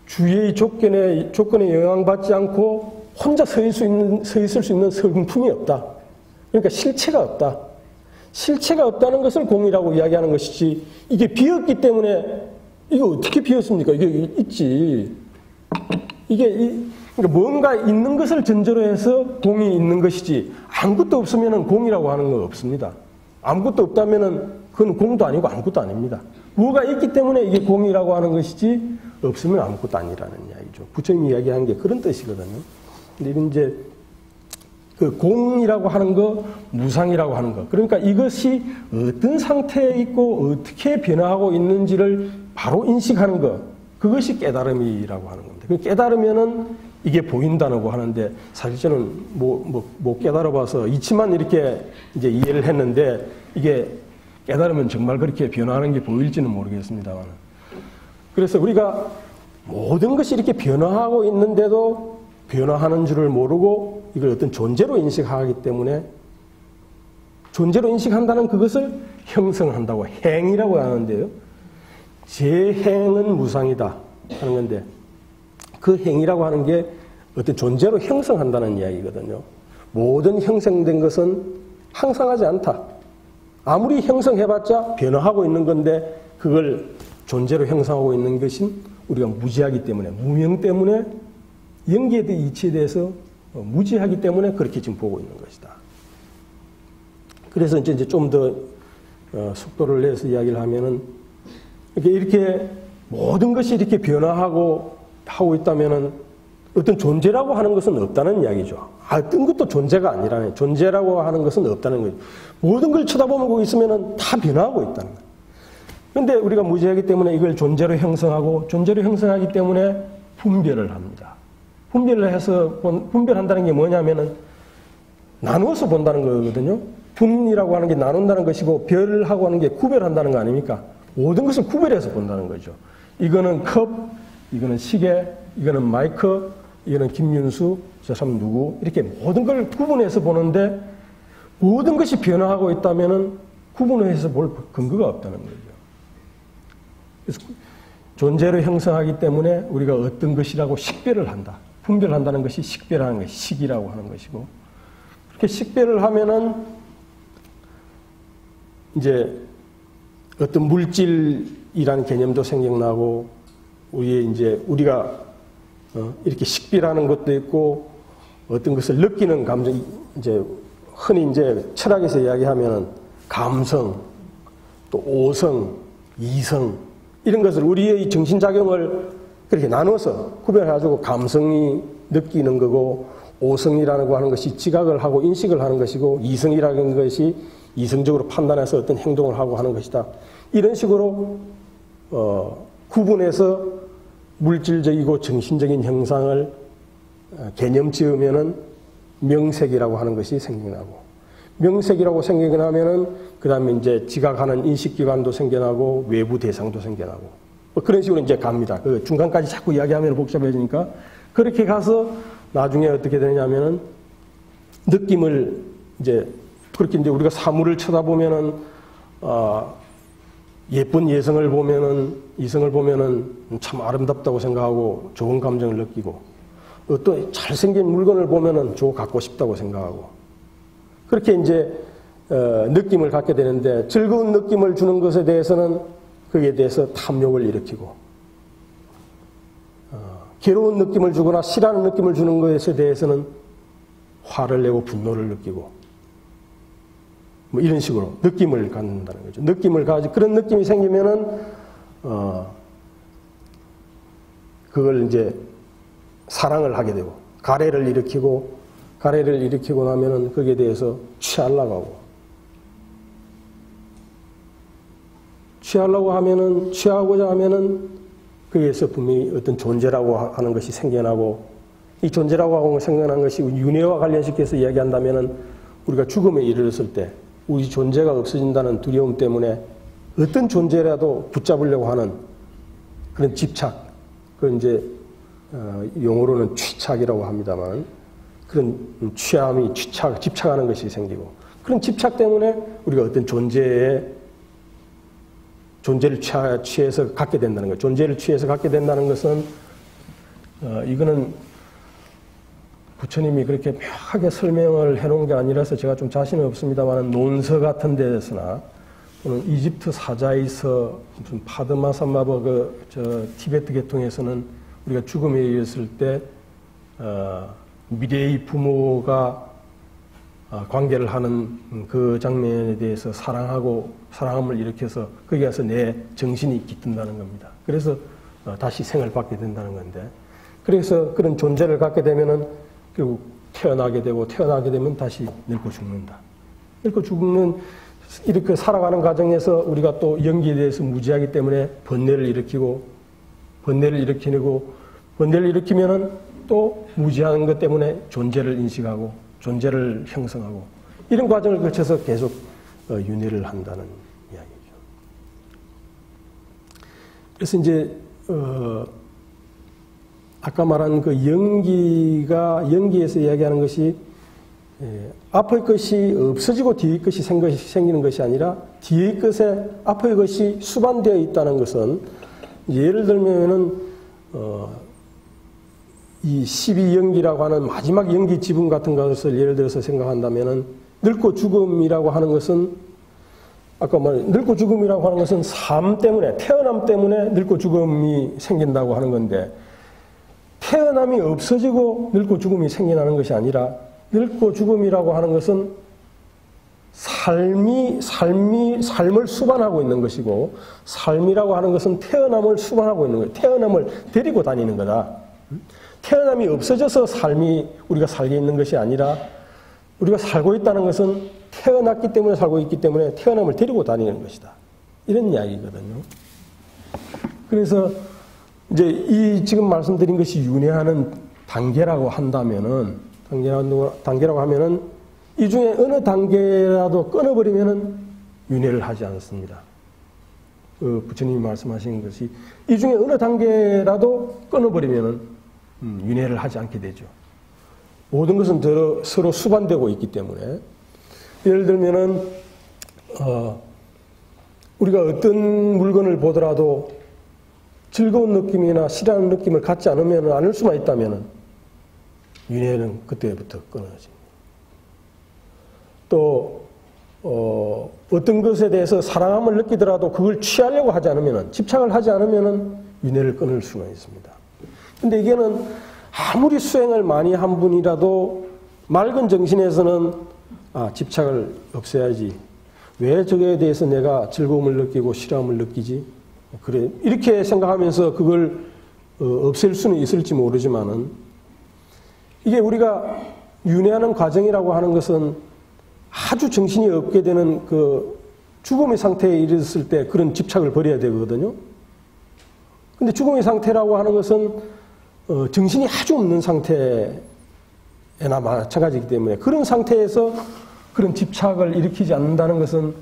주위의 조건에 영향받지 않고 혼자 서 있을 수 있는 성품이 없다. 그러니까 실체가 없다. 실체가 없다는 것을 공이라고 이야기하는 것이지 이게 비었기 때문에 이거 어떻게 비었습니까? 이게 있지. 그러니까 뭔가 있는 것을 전제로 해서 공이 있는 것이지 아무것도 없으면 공이라고 하는 건 없습니다. 아무것도 없다면 그건 공도 아니고 아무것도 아닙니다. 뭐가 있기 때문에 이게 공이라고 하는 것이지 없으면 아무것도 아니라는 이야기죠. 부처님이 이야기한 게 그런 뜻이거든요. 근데 이제 그 공이라고 하는 거, 무상이라고 하는 거. 그러니까 이것이 어떤 상태에 있고 어떻게 변화하고 있는지를 바로 인식하는 거. 그것이 깨달음이라고 하는 겁니다. 그 깨달으면은 이게 보인다고 하는데 사실 저는 못 깨달아봐서 이치만 이렇게 이제 이해를 했는데 이게 깨달으면 정말 그렇게 변화하는 게 보일지는 모르겠습니다만. 그래서 우리가 모든 것이 이렇게 변화하고 있는데도 변화하는 줄을 모르고 이걸 어떤 존재로 인식하기 때문에 존재로 인식한다는 그것을 형성한다고 행이라고 하는데요. 제 행은 무상이다 하는 건데 그 행이라고 하는 게 어떤 존재로 형성한다는 이야기거든요. 모든 형성된 것은 항상하지 않다. 아무리 형성해봤자 변화하고 있는 건데 그걸 존재로 형성하고 있는 것은 우리가 무지하기 때문에 무명 때문에 영계의 이치에 대해서 무지하기 때문에 그렇게 지금 보고 있는 것이다. 그래서 이제 좀 더 속도를 내서 이야기를 하면은 이렇게 모든 것이 이렇게 변화하고 하고 있다면은 어떤 존재라고 하는 것은 없다는 이야기죠. 어떤 것도 존재가 아니라네. 존재라고 하는 것은 없다는 거죠. 모든 걸 쳐다보면 거기 있으면은 다 변화하고 있다는 거예요. 그런데 우리가 무지하기 때문에 이걸 존재로 형성하고 존재로 형성하기 때문에 분별을 합니다. 분별을 해서 분별한다는 게 뭐냐면은 나누어서 본다는 거거든요. 분이라고 하는 게 나눈다는 것이고 별하고 하는 게 구별한다는 거 아닙니까? 모든 것을 구별해서 본다는 거죠. 이거는 컵, 이거는 시계, 이거는 마이크, 이거는 김윤수, 저 사람 누구 이렇게 모든 걸 구분해서 보는데 모든 것이 변화하고 있다면은 구분해서 볼 근거가 없다는 거죠. 그래서 존재로 형성하기 때문에 우리가 어떤 것이라고 식별을 한다. 분별한다는 것이 식별하는 것이 식이라고 하는 것이고 그렇게 식별을 하면은 이제 어떤 물질이라는 개념도 생겨나고 우리가 이렇게 식별하는 것도 있고 어떤 것을 느끼는 감정 이제 흔히 이제 철학에서 이야기하면은 감성 또 오성, 이성 이런 것을 우리의 정신작용을 그렇게 나눠서 구별해가지고 감성이 느끼는 거고 오성이라고 하는 것이 지각을 하고 인식을 하는 것이고 이성이라는 것이 이성적으로 판단해서 어떤 행동을 하고 하는 것이다. 이런 식으로 구분해서 물질적이고 정신적인 형상을 개념 지으면은 명색이라고 하는 것이 생겨나고 명색이라고 생겨나면은 그 다음에 이제 지각하는 인식기관도 생겨나고 외부 대상도 생겨나고 뭐 그런 식으로 이제 갑니다. 그 중간까지 자꾸 이야기하면 복잡해지니까 그렇게 가서 나중에 어떻게 되냐면은 느낌을 이제 그렇게 이제 우리가 사물을 쳐다보면은 예쁜 이성을 보면은 참 아름답다고 생각하고 좋은 감정을 느끼고 또 잘생긴 물건을 보면은 저거 갖고 싶다고 생각하고 그렇게 이제 느낌을 갖게 되는데 즐거운 느낌을 주는 것에 대해서는 거기에 대해서 탐욕을 일으키고 괴로운 느낌을 주거나 싫어하는 느낌을 주는 것에 대해서는 화를 내고 분노를 느끼고 뭐 이런 식으로 느낌을 갖는다는 거죠. 느낌을 가지고 그런 느낌이 생기면은 그걸 이제 사랑을 하게 되고 가래를 일으키고 나면은 거기에 대해서 취하려고 하고 취하고자 하면은 거기에서 분명히 어떤 존재라고 하는 것이 생겨나고 이 존재라고 하고 생겨난 것이 윤회와 관련시켜서 이야기한다면은 우리가 죽음에 이르렀을 때 우리 존재가 없어진다는 두려움 때문에 어떤 존재라도 붙잡으려고 하는 그런 집착, 그건 이제 용어로는 취착이라고 합니다만 그런 취함이 집착하는 것이 생기고 그런 집착 때문에 우리가 어떤 존재를 취해서 갖게 된다는 거예요. 존재를 취해서 갖게 된다는 것은 이거는 부처님이 그렇게 묘하게 설명을 해놓은 게 아니라서 제가 좀 자신은 없습니다만 논서 같은 데서나 또는 이집트 사자이서 무슨 파드마산마버 티베트 계통에서는 우리가 죽음에 이르렀을 때 미래의 부모가 관계를 하는 그 장면에 대해서 사랑함을 일으켜서 거기 가서 내 정신이 깃든다는 겁니다. 그래서 다시 생을 받게 된다는 건데 그래서 그런 존재를 갖게 되면은 결국 태어나게 되면 다시 늙고 죽는다. 늙고 죽는 이렇게 살아가는 과정에서 우리가 또 연기에 대해서 무지하기 때문에 번뇌를 일으키면은 또 무지한 것 때문에 존재를 인식하고 존재를 형성하고 이런 과정을 거쳐서 계속 윤회를 한다는 이야기죠. 그래서 이제 아까 말한 그 연기에서 이야기하는 것이 앞의 것이 없어지고 뒤의 것이 생기는 것이 아니라 뒤의 것에 앞의 것이 수반되어 있다는 것은 예를 들면은 이 12연기라고 하는 마지막 연기 지분 같은 것을 예를 들어서 생각한다면은 늙고 죽음이라고 하는 것은 아까 늙고 죽음이라고 하는 것은 삶 때문에 태어남 때문에 늙고 죽음이 생긴다고 하는 건데 태어남이 없어지고 늙고 죽음이 생겨나는 것이 아니라 늙고 죽음이라고 하는 것은 삶을 수반하고 있는 것이고, 삶이라고 하는 것은 태어남을 수반하고 있는 거예요. 태어남을 데리고 다니는 거다. 태어남이 없어져서 삶이 우리가 살게 있는 것이 아니라, 우리가 살고 있다는 것은 태어났기 때문에 살고 있기 때문에 태어남을 데리고 다니는 것이다. 이런 이야기거든요. 그래서 이제 이 지금 말씀드린 것이 윤회하는 단계라고 한다면은, 단계라고 하면은 이 중에 어느 단계라도 끊어버리면은 윤회를 하지 않습니다. 부처님이 말씀하신 것이 이 중에 어느 단계라도 끊어버리면은 윤회를 하지 않게 되죠. 모든 것은 서로 수반되고 있기 때문에. 예를 들면은 우리가 어떤 물건을 보더라도 즐거운 느낌이나 싫어하는 느낌을 갖지 않을 수만 있다면은 윤회는 그때부터 끊어집니다. 또 어떤 것에 대해서 사랑함을 느끼더라도 그걸 취하려고 하지 않으면은, 집착을 하지 않으면은 윤회를 끊을 수가 있습니다. 근데 이게는 아무리 수행을 많이 한 분이라도 맑은 정신에서는 집착을 없애야지. 왜 저거에 대해서 내가 즐거움을 느끼고 싫어함을 느끼지? 그래, 이렇게 생각하면서 그걸 없앨 수는 있을지 모르지만은, 이게 우리가 윤회하는 과정이라고 하는 것은 아주 정신이 없게 되는 그 죽음의 상태에 이르렀을 때 그런 집착을 버려야 되거든요. 근데 죽음의 상태라고 하는 것은 정신이 아주 없는 상태나 마찬가지이기 때문에, 그런 상태에서 그런 집착을 일으키지 않는다는 것은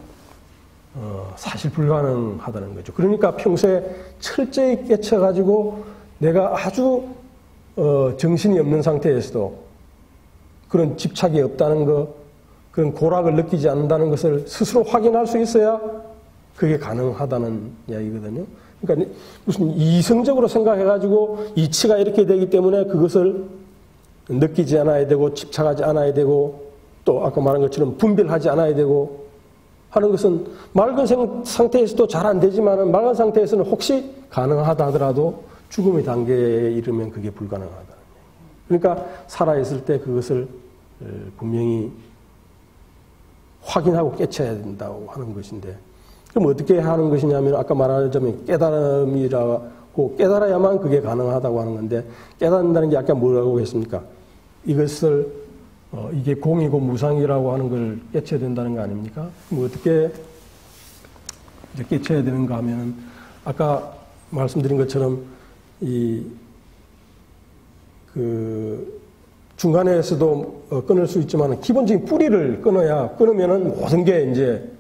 사실 불가능하다는 거죠. 그러니까 평소에 철저히 깨쳐가지고 내가 아주 정신이 없는 상태에서도 그런 집착이 없다는 것, 그런 고락을 느끼지 않는다는 것을 스스로 확인할 수 있어야 그게 가능하다는 이야기거든요. 그러니까 무슨 이성적으로 생각해가지고 이치가 이렇게 되기 때문에 그것을 느끼지 않아야 되고 집착하지 않아야 되고, 또 아까 말한 것처럼 분별하지 않아야 되고 하는 것은 맑은 상태에서도 잘 안 되지만, 맑은 상태에서는 혹시 가능하다 하더라도 죽음의 단계에 이르면 그게 불가능하다는 얘기예요. 그러니까 살아있을 때 그것을 분명히 확인하고 깨쳐야 된다고 하는 것인데, 그럼 어떻게 하는 것이냐면, 아까 말하자면 깨달음이라고, 깨달아야만 그게 가능하다고 하는 건데, 깨닫는다는 게 아까 뭐라고 했습니까? 이것을 이게 공이고 무상이라고 하는 걸 깨쳐야 된다는 거 아닙니까? 그럼 어떻게 이제 깨쳐야 되는가 하면은, 아까 말씀드린 것처럼 중간에서도 끊을 수 있지만 기본적인 뿌리를 끊으면은 모든 게 이제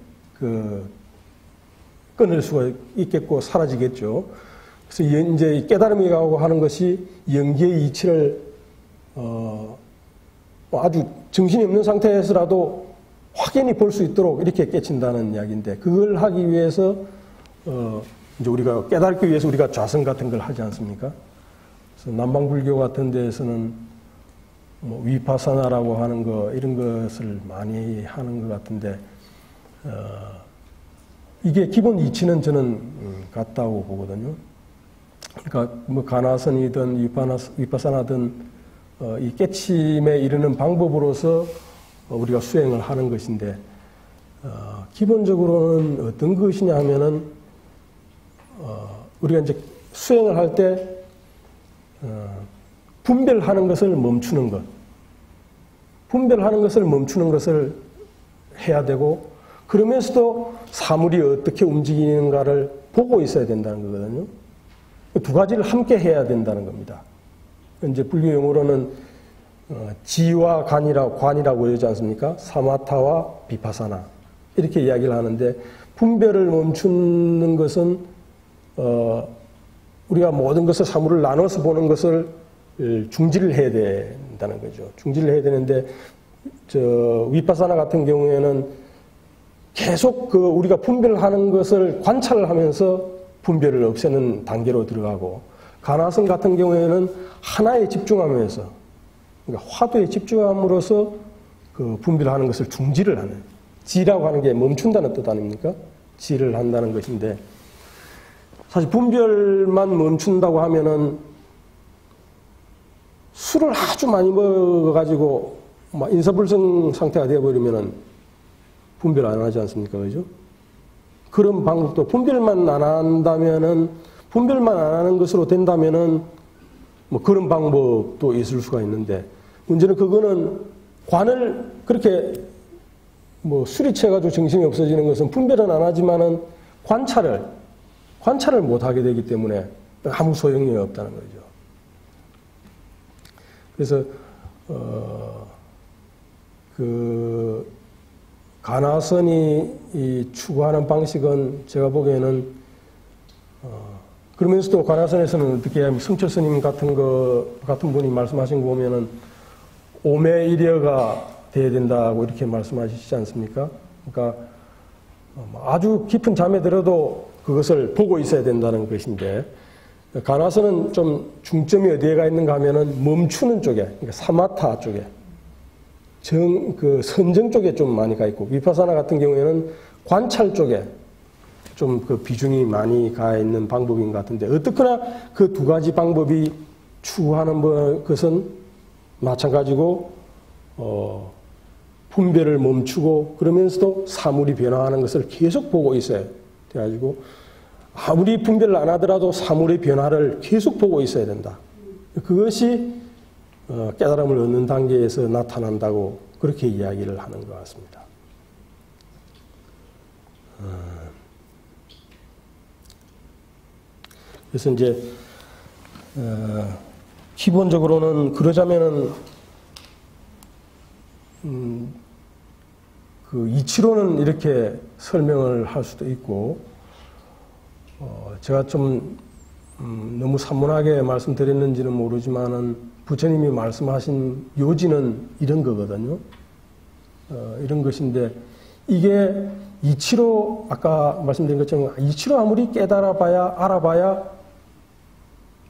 끊을 수가 있겠고 사라지겠죠. 그래서 이제 깨달음이라고 하는 것이 영기의 이치를 아주 정신이 없는 상태에서라도 확연히 볼 수 있도록 이렇게 깨친다는 이야기인데, 그걸 하기 위해서 이제 우리가 깨닫기 위해서 우리가 좌선 같은 걸 하지 않습니까? 그래서 남방불교 같은 데에서는 뭐 위파사나라고 하는 거, 이런 것을 많이 하는 것 같은데, 이게 기본 이치는 저는 같다고 보거든요. 그러니까 뭐 가나선이든 위파사나든 이 깨침에 이르는 방법으로서 우리가 수행을 하는 것인데, 기본적으로는 어떤 것이냐 하면은 우리가 이제 수행을 할 때 분별하는 것을 멈추는 것, 분별하는 것을 멈추는 것을 해야 되고, 그러면서도 사물이 어떻게 움직이는가를 보고 있어야 된다는 거거든요. 두 가지를 함께 해야 된다는 겁니다. 이제 불교 용어로는 지와 관이라고 그러지 않습니까? 사마타와 비파사나 이렇게 이야기를 하는데, 분별을 멈추는 것은 우리가 모든 것을 사물을 나눠서 보는 것을 중지를 해야 된다는 거죠. 중지를 해야 되는데, 위파사나 같은 경우에는 계속 우리가 분별하는 것을 관찰을 하면서 분별을 없애는 단계로 들어가고, 가나선 같은 경우에는 하나에 집중하면서, 그러니까 화두에 집중함으로써 그 분별하는 것을 중지를 하는, 지라고 하는 게 멈춘다는 뜻 아닙니까? 지를 한다는 것인데, 사실 분별만 멈춘다고 하면은 술을 아주 많이 먹어가지고 막 인사불성 상태가 되어버리면은 분별 안 하지 않습니까? 그죠? 그런 방법도 분별만 안 한다면은, 분별만 안 하는 것으로 된다면은 뭐 그런 방법도 있을 수가 있는데, 문제는 그거는 관을 그렇게 뭐 술이 취해가지고 정신이 없어지는 것은 분별은 안 하지만은 관찰을 못 하게 되기 때문에 아무 소용이 없다는 거죠. 그래서, 가나선이 추구하는 방식은 제가 보기에는, 그러면서도 가나선에서는 어떻게 하면 성철 스님 같은 분이 말씀하신 거 보면은 오매일여가 돼야 된다고 이렇게 말씀하시지 않습니까? 그러니까 아주 깊은 잠에 들어도 그것을 보고 있어야 된다는 것인데, 가나선은 좀 중점이 어디에 가 있는가 하면은 멈추는 쪽에, 그러니까 사마타 쪽에, 선정 쪽에 좀 많이 가 있고, 위파사나 같은 경우에는 관찰 쪽에 좀 그 비중이 많이 가 있는 방법인 것 같은데, 어떻거나 그 두 가지 방법이 추구하는 것은 마찬가지고, 분별을 멈추고 그러면서도 사물이 변화하는 것을 계속 보고 있어야 돼가지고, 아무리 분별을 안 하더라도 사물의 변화를 계속 보고 있어야 된다. 그것이 깨달음을 얻는 단계에서 나타난다고 그렇게 이야기를 하는 것 같습니다. 그래서 이제 기본적으로는 그러자면은 그 이치로는 이렇게 설명을 할 수도 있고, 제가 좀 너무 산문하게 말씀드렸는지는 모르지만은 부처님이 말씀하신 요지는 이런 거거든요. 이런 것인데, 이게 이치로 아까 말씀드린 것처럼 이치로 아무리 깨달아봐야 알아봐야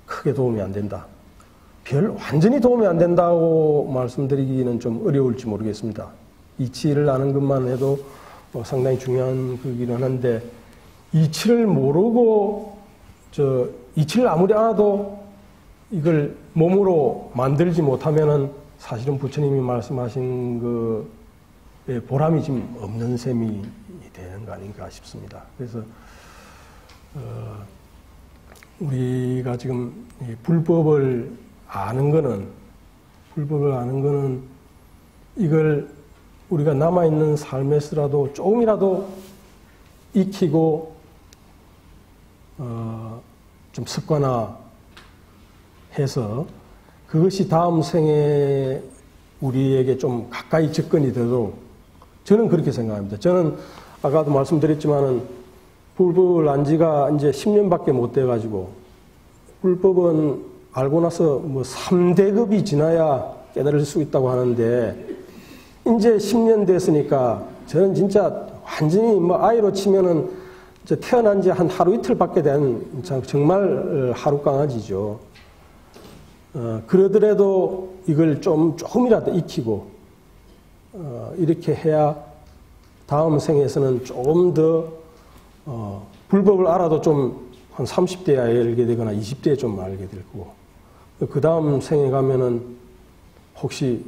크게 도움이 안 된다. 완전히 도움이 안 된다고 말씀드리기는 좀 어려울지 모르겠습니다. 이치를 아는 것만 해도 상당히 중요한 거기는 한데, 이치를 모르고 이치를 아무리 알아도 이걸 몸으로 만들지 못하면은 사실은 부처님이 말씀하신 그의 보람이 좀 없는 셈이 되는 거 아닌가 싶습니다. 그래서 우리가 지금 불법을 아는 거는 이걸 우리가 남아있는 삶에서라도 조금이라도 익히고 좀 습관화해서 그것이 다음 생에 우리에게 좀 가까이 접근이 되도록 저는 그렇게 생각합니다. 저는 아까도 말씀드렸지만은 불법을 안 지가 이제 10년밖에 못 돼가지고, 불법은 알고 나서 뭐 3대급이 지나야 깨달을 수 있다고 하는데, 이제 10년 됐으니까 저는 진짜 완전히 뭐 아이로 치면은 태어난 지 한 하루 이틀밖에 된 정말 하루 강아지죠. 그러더라도 이걸 조금이라도 익히고 이렇게 해야 다음 생에서는 조금 더 불법을 알아도 좀 한 30대에 알게 되거나 20대에 좀 알게 될 거고, 그 다음 생에 가면은 혹시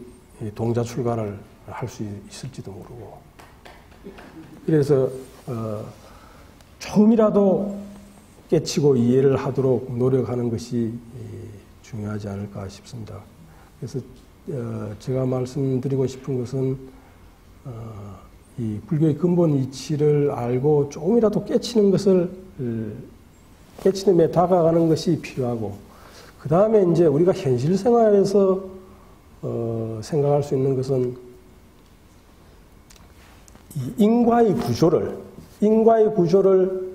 동자 출가를 할 수 있을지도 모르고, 그래서 조금이라도 깨치고 이해를 하도록 노력하는 것이 중요하지 않을까 싶습니다. 그래서 제가 말씀드리고 싶은 것은 이 불교의 근본 이치를 알고 조금이라도 깨치는 데 다가가는 것이 필요하고, 그 다음에 이제 우리가 현실 생활에서 생각할 수 있는 것은 이 인과의 구조를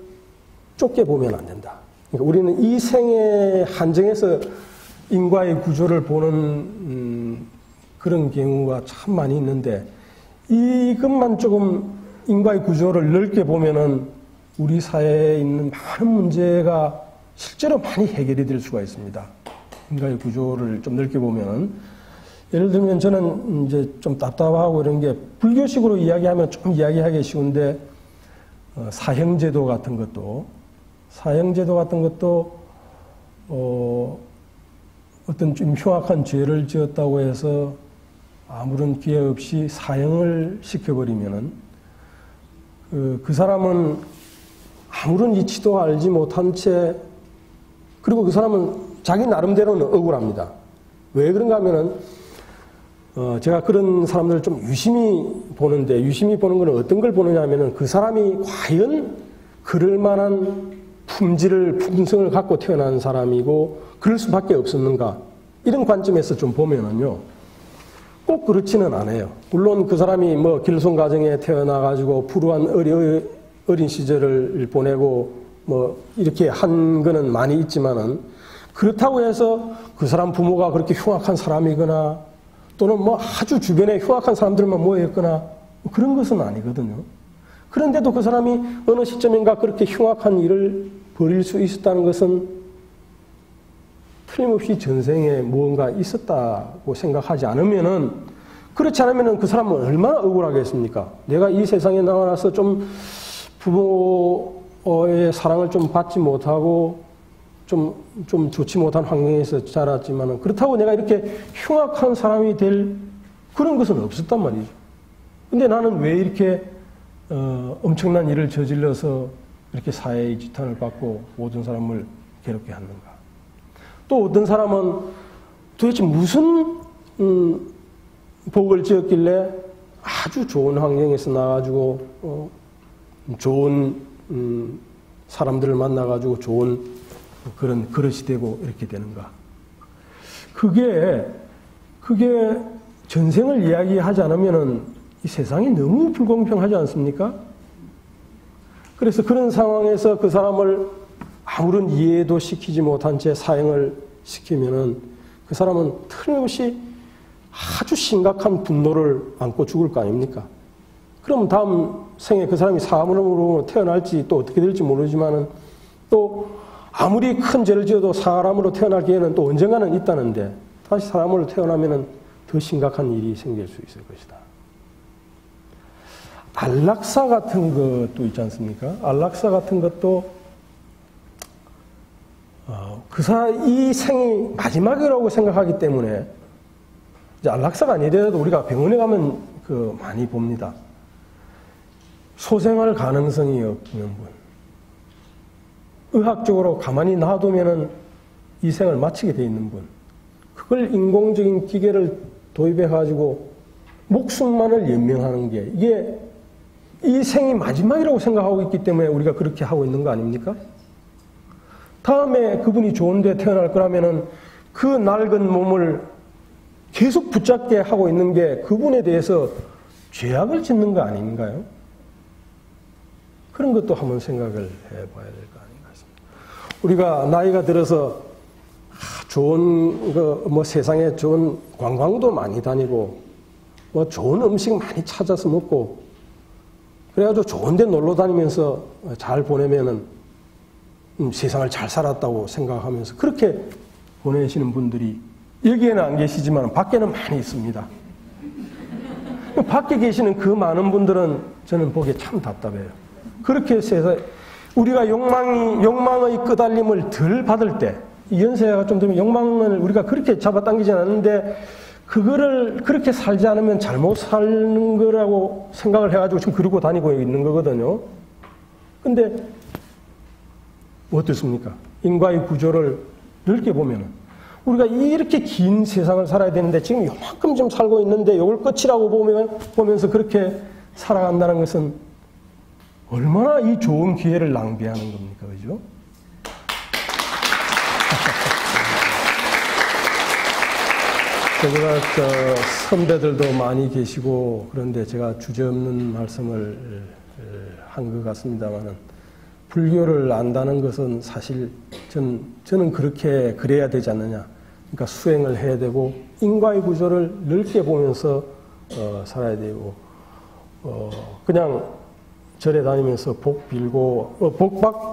좁게 보면 안 된다. 그러니까 우리는 이 생에 한정해서 인과의 구조를 보는 그런 경우가 참 많이 있는데, 이것만 조금 인과의 구조를 넓게 보면은 우리 사회에 있는 많은 문제가 실제로 많이 해결이 될 수가 있습니다. 인과의 구조를 좀 넓게 보면은, 예를 들면 저는 이제 좀 답답하고 이런 게, 불교식으로 이야기하면 좀 이야기하기 쉬운데, 사형제도 같은 것도 어떤 좀 흉악한 죄를 지었다고 해서 아무런 기회 없이 사형을 시켜버리면은 그 사람은 아무런 이치도 알지 못한 채, 그리고 그 사람은 자기 나름대로는 억울합니다. 왜 그런가 하면은 제가 그런 사람들을 좀 유심히 보는데, 유심히 보는 건 어떤 걸 보느냐 하면은 그 사람이 과연 그럴 만한 품성을 갖고 태어난 사람이고 그럴 수밖에 없었는가, 이런 관점에서 좀 보면은요, 꼭 그렇지는 않아요. 물론 그 사람이 뭐 길손 가정에 태어나가지고 불우한 어린 시절을 보내고 뭐 이렇게 한 거는 많이 있지만은, 그렇다고 해서 그 사람 부모가 그렇게 흉악한 사람이거나 또는 뭐 아주 주변에 흉악한 사람들만 모여있거나 그런 것은 아니거든요. 그런데도 그 사람이 어느 시점인가 그렇게 흉악한 일을 벌일 수 있었다는 것은 틀림없이 전생에 무언가 있었다고 생각하지 않으면은, 그렇지 않으면은 그 사람은 얼마나 억울하겠습니까? 내가 이 세상에 나와서 좀 부모의 사랑을 좀 받지 못하고 좀 좋지 못한 환경에서 자랐지만은, 그렇다고 내가 이렇게 흉악한 사람이 될 그런 것은 없었단 말이죠. 근데 나는 왜 이렇게 엄청난 일을 저질러서 이렇게 사회의 지탄을 받고 모든 사람을 괴롭게 하는가? 또 어떤 사람은 도대체 무슨 복을 지었길래 아주 좋은 환경에서 나와가지고 좋은 사람들을 만나가지고 좋은 그런 그릇이 되고 이렇게 되는가? 그게 전생을 이야기하지 않으면은 이 세상이 너무 불공평하지 않습니까? 그래서 그런 상황에서 그 사람을 아무런 이해도 시키지 못한 채 사형을 시키면은 그 사람은 틀림없이 아주 심각한 분노를 안고 죽을 거 아닙니까? 그럼 다음 생에 그 사람이 사람으로 태어날지 또 어떻게 될지 모르지만은, 또 아무리 큰 죄를 지어도 사람으로 태어날 기회는 또 언젠가는 있다는데, 다시 사람으로 태어나면은 더 심각한 일이 생길 수 있을 것이다. 안락사 같은 것도 있지 않습니까? 안락사 같은 것도 이 생이 마지막이라고 생각하기 때문에, 이제 안락사가 아니더라도 우리가 병원에 가면 많이 봅니다. 소생할 가능성이 없는 분. 의학적으로 가만히 놔두면은 이 생을 마치게 돼 있는 분. 그걸 인공적인 기계를 도입해가지고 목숨만을 연명하는 게, 이게 이 생이 마지막이라고 생각하고 있기 때문에 우리가 그렇게 하고 있는 거 아닙니까? 다음에 그분이 좋은데 태어날 거라면은 그 낡은 몸을 계속 붙잡게 하고 있는 게 그분에 대해서 죄악을 짓는 거 아닌가요? 그런 것도 한번 생각을 해봐야 될 거 아닌가 싶습니다. 우리가 나이가 들어서 좋은 세상에 좋은 관광도 많이 다니고 뭐 좋은 음식 많이 찾아서 먹고 그래가지고 좋은 데 놀러 다니면서 잘 보내면은 세상을 잘 살았다고 생각하면서 그렇게 보내시는 분들이 여기에는 안 계시지만 밖에는 많이 있습니다. 밖에 계시는 그 많은 분들은 저는 보기에 참 답답해요. 그렇게 세상, 우리가 욕망의 끄달림을 덜 받을 때, 연세가 좀 되면 욕망을 우리가 그렇게 잡아당기지 않았는데, 그거를 그렇게 살지 않으면 잘못 사는 거라고 생각을 해가지고 지금 그러고 다니고 있는 거거든요. 근데, 어떻습니까? 인과의 구조를 넓게 보면은, 우리가 이렇게 긴 세상을 살아야 되는데, 지금 요만큼 좀 살고 있는데, 이걸 끝이라고 보면서 그렇게 살아간다는 것은 얼마나 이 좋은 기회를 낭비하는 겁니까? 그죠? 제가 선배들도 많이 계시고 그런데 제가 주저없는 말씀을 한 것 같습니다만은, 불교를 안다는 것은 사실 저는 그래야 되지 않느냐. 그러니까 수행을 해야 되고 인과의 구조를 넓게 보면서 살아야 되고 그냥 절에 다니면서 복 빌고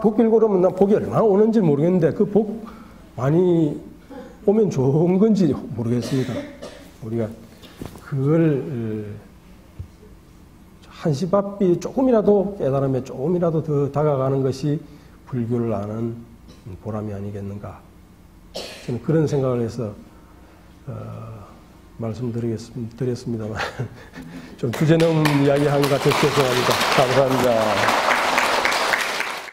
복 빌고 그러면 난 복이 얼마나 오는지 모르겠는데 그 복 많이 오면 좋은 건지 모르겠습니다. 우리가 그걸 한시바삐 조금이라도 깨달음에 조금이라도 더 다가가는 것이 불교를 아는 보람이 아니겠는가. 저는 그런 생각을 해서 말씀드렸습니다만 좀 주제넘은 이야기 한 것 같아서 죄송합니다. 감사합니다.